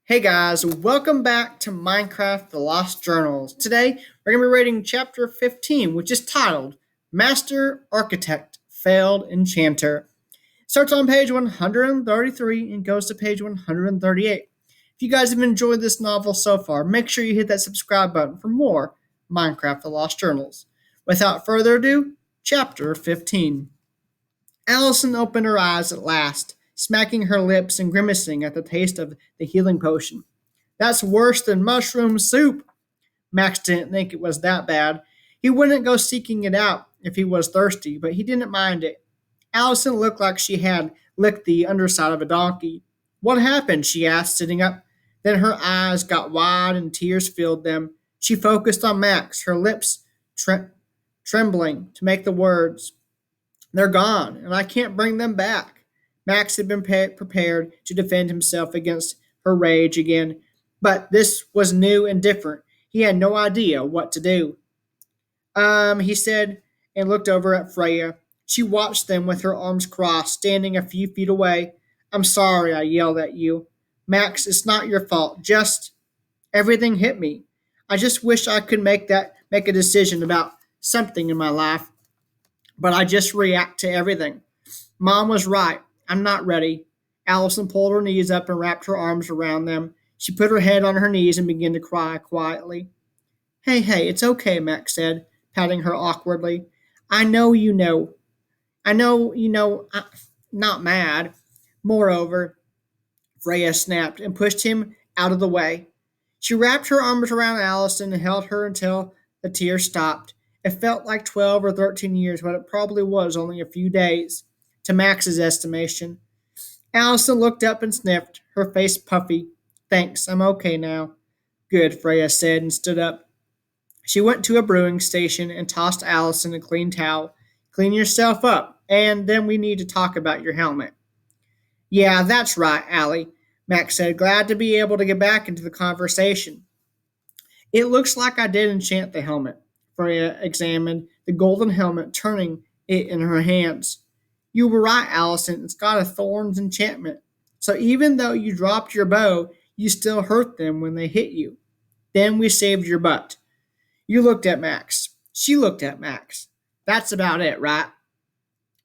Hey guys, welcome back to Minecraft The Lost Journals. Today, we're going to be reading chapter 15, which is titled Master Architect Failed Enchanter. It starts on page 133 and goes to page 138. If you guys have enjoyed this novel so far, make sure you hit that subscribe button for more Minecraft The Lost Journals. Without further ado, chapter 15. Allison opened her eyes at last, smacking her lips and grimacing at the taste of the healing potion. That's worse than mushroom soup. Max didn't think it was that bad. He wouldn't go seeking it out if he was thirsty, but he didn't mind it. Allison looked like she had licked the underside of a donkey. What happened? She asked, sitting up. Then her eyes got wide and tears filled them. She focused on Max, her lips trembling to make the words. They're gone, and I can't bring them back. Max had been prepared to defend himself against her rage again, but this was new and different. He had no idea what to do. He said, and looked over at Freya. She watched them with her arms crossed, standing a few feet away. I'm sorry, I yelled at you. Max, it's not your fault. Just everything hit me. I just wish I could make a decision about something in my life, but I just react to everything. Mom was right. I'm not ready. Allison pulled her knees up and wrapped her arms around them. She put her head on her knees and began to cry quietly. Hey, it's okay, Max said, patting her awkwardly. I know you know. I'm not mad. Moreover, Freya snapped and pushed him out of the way. She wrapped her arms around Allison and held her until the tears stopped. It felt like 12 or 13 years, but it probably was only a few days, to Max's estimation. Allison looked up and sniffed, her face puffy. Thanks, I'm okay now. Good, Freya said and stood up. She went to a brewing station and tossed Allison a clean towel. Clean yourself up, and then we need to talk about your helmet. Yeah, that's right, Allie, Max said, glad to be able to get back into the conversation. It looks like I did enchant the helmet. Freya examined the golden helmet, turning it in her hands. You were right, Allison. It's got a thorns enchantment. So even though you dropped your bow, you still hurt them when they hit you. Then we saved your butt. You looked at Max. She looked at Max. That's about it, right?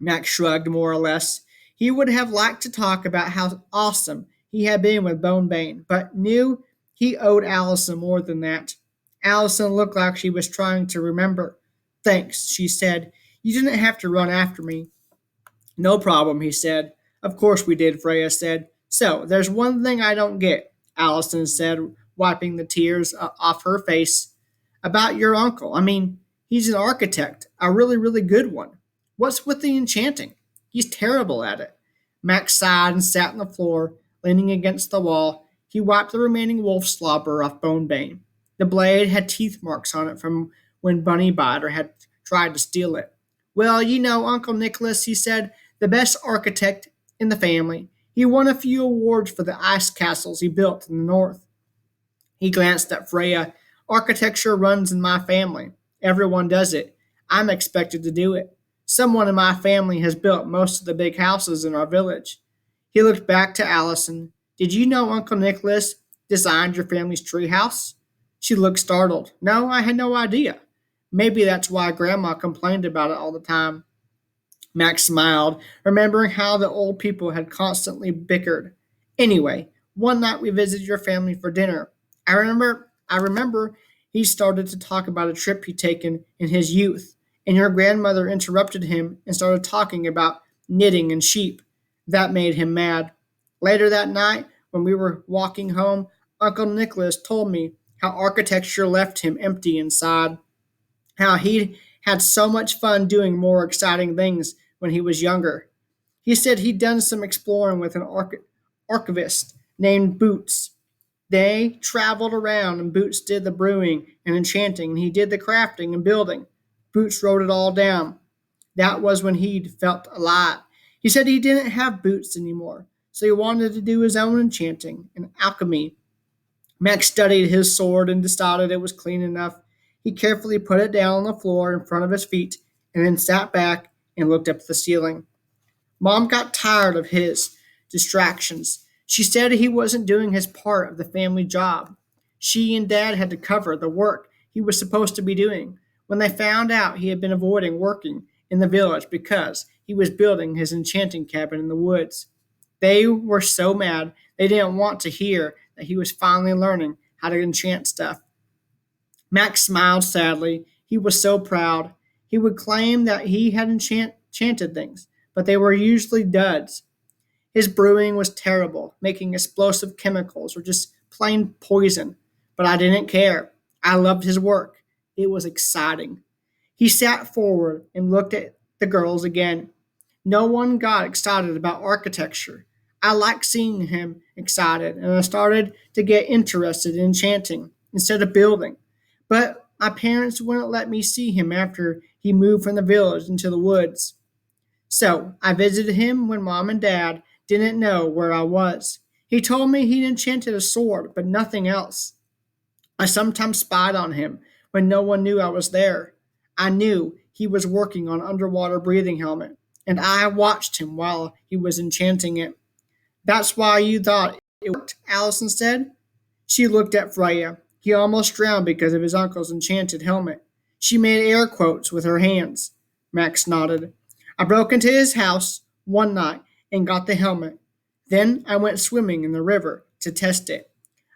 Max shrugged more or less. He would have liked to talk about how awesome he had been with Bonebane, but knew he owed Allison more than that. Allison looked like she was trying to remember. Thanks, she said. You didn't have to run after me. No problem, he said. Of course we did, Freya said. So, there's one thing I don't get, Allison said, wiping the tears off her face. About your uncle. I mean, he's an architect, a really, really good one. What's with the enchanting? He's terrible at it. Max sighed and sat on the floor, leaning against the wall. He wiped the remaining wolf slobber off Bonebane. The blade had teeth marks on it from when Bunny Biter had tried to steal it. Well, you know, Uncle Nicholas, he said, the best architect in the family. He won a few awards for the ice castles he built in the north. He glanced at Freya. Architecture runs in my family. Everyone does it. I'm expected to do it. Someone in my family has built most of the big houses in our village. He looked back to Allison. Did you know Uncle Nicholas designed your family's treehouse? She looked startled. No, I had no idea. Maybe that's why Grandma complained about it all the time. Max smiled, remembering how the old people had constantly bickered. Anyway, one night we visited your family for dinner. I remember he started to talk about a trip he'd taken in his youth, and your grandmother interrupted him and started talking about knitting and sheep. That made him mad. Later that night, when we were walking home, Uncle Nicholas told me how architecture left him empty inside, how he'd had so much fun doing more exciting things when he was younger. He said he'd done some exploring with an archivist named Boots. They traveled around, and Boots did the brewing and enchanting, and he did the crafting and building. Boots wrote it all down. That was when he'd felt alive. He said he didn't have boots anymore, so he wanted to do his own enchanting and alchemy. Max studied his sword and decided it was clean enough. He carefully put it down on the floor in front of his feet and then sat back and looked up at the ceiling. Mom got tired of his distractions. She said he wasn't doing his part of the family job. She and Dad had to cover the work he was supposed to be doing. When they found out he had been avoiding working in the village because he was building his enchanting cabin in the woods, they were so mad they didn't want to hear that he was finally learning how to enchant stuff. Max smiled sadly. He was so proud. He would claim that he had enchanted things, but they were usually duds. His brewing was terrible, making explosive chemicals or just plain poison. But I didn't care. I loved his work. It was exciting. He sat forward and looked at the girls again. No one got excited about architecture. I liked seeing him excited, and I started to get interested in enchanting instead of building. But my parents wouldn't let me see him after he moved from the village into the woods. So I visited him when Mom and Dad didn't know where I was. He told me he'd enchanted a sword, but nothing else. I sometimes spied on him when no one knew I was there. I knew he was working on underwater breathing helmet, and I watched him while he was enchanting it. That's why you thought it worked, Allison said. She looked at Freya. He almost drowned because of his uncle's enchanted helmet. She made air quotes with her hands. Max nodded. I broke into his house one night and got the helmet. Then I went swimming in the river to test it.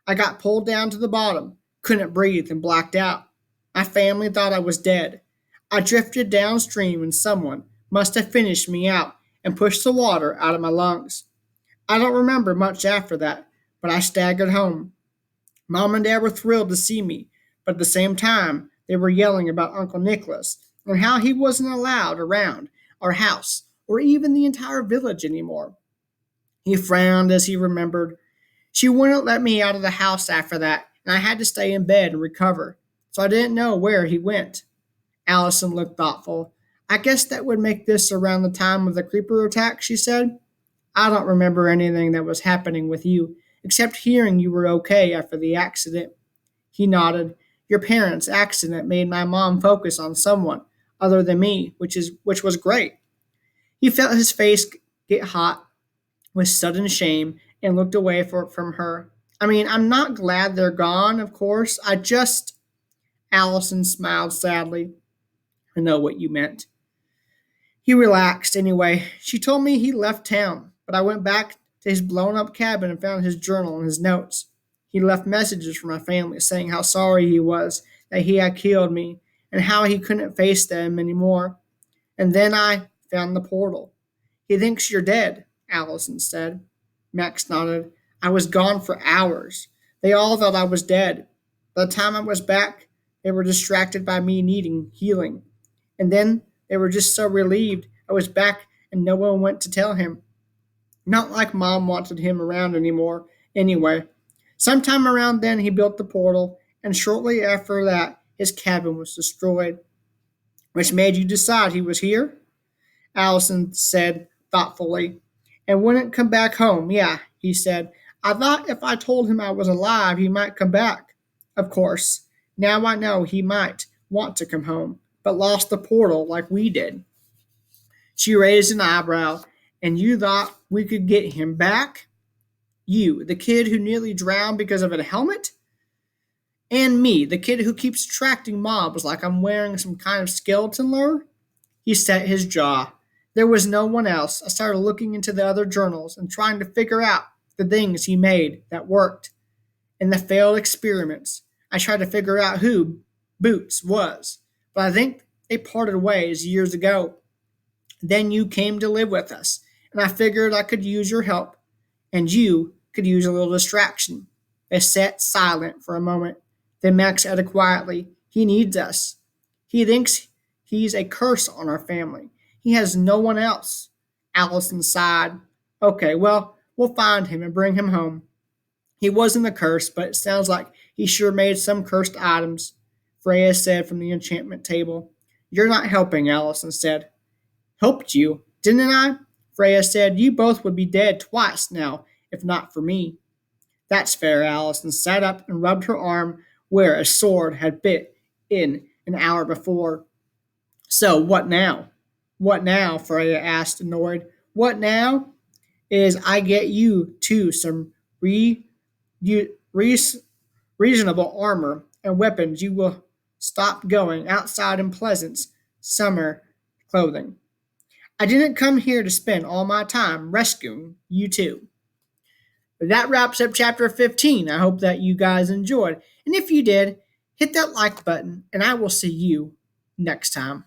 I got pulled down to the bottom, couldn't breathe, and blacked out. My family thought I was dead. I drifted downstream and someone must have finished me out and pushed the water out of my lungs. I don't remember much after that, but I staggered home. Mom and Dad were thrilled to see me, but at the same time, they were yelling about Uncle Nicholas and how he wasn't allowed around our house or even the entire village anymore. He frowned as he remembered. She wouldn't let me out of the house after that, and I had to stay in bed and recover, so I didn't know where he went. Allison looked thoughtful. I guess that would make this around the time of the creeper attack, she said. I don't remember anything that was happening with you, except hearing you were okay after the accident. He nodded. Your parents' accident made my mom focus on someone other than me, which was great. He felt his face get hot with sudden shame and looked away from her. I mean, I'm not glad they're gone, of course. I just. Allison smiled sadly. I know what you meant. He relaxed anyway. She told me he left town, but I went back to his blown up cabin and found his journal and his notes. He left messages for my family saying how sorry he was that he had killed me and how he couldn't face them anymore. And then I found the portal. He thinks you're dead, Allison said. Max nodded. I was gone for hours. They all thought I was dead. By the time I was back, they were distracted by me needing healing. And then they were just so relieved I was back and no one went to tell him. Not like Mom wanted him around anymore, anyway. Sometime around then, he built the portal, and shortly after that, his cabin was destroyed. Which made you decide he was here? Allison said thoughtfully. And wouldn't come back home, yeah, he said. I thought if I told him I was alive, he might come back. Of course, now I know he might want to come home, but lost the portal like we did. She raised an eyebrow. And you thought we could get him back? You, the kid who nearly drowned because of a helmet? And me, the kid who keeps attracting mobs like I'm wearing some kind of skeleton lure? He set his jaw. There was no one else. I started looking into the other journals and trying to figure out the things he made that worked. In the failed experiments, I tried to figure out who Boots was, but I think they parted ways years ago. Then you came to live with us, and I figured I could use your help, and you could use a little distraction. They sat silent for a moment. Then Max added quietly, He needs us. He thinks he's a curse on our family. He has no one else. Allison sighed. Okay, well, we'll find him and bring him home. He wasn't a curse, but it sounds like he sure made some cursed items, Freya said from the enchantment table. You're not helping, Allison said. Helped you, didn't I? Freya said, You both would be dead twice now, if not for me. That's fair, Allison sat up and rubbed her arm where a sword had bit in an hour before. So, what now? What now? Freya asked, annoyed. What now? is I get you to some reasonable armor and weapons, you will stop going outside in pleasant summer clothing. I didn't come here to spend all my time rescuing you too. That wraps up chapter 15. I hope that you guys enjoyed. And if you did, hit that like button, and I will see you next time.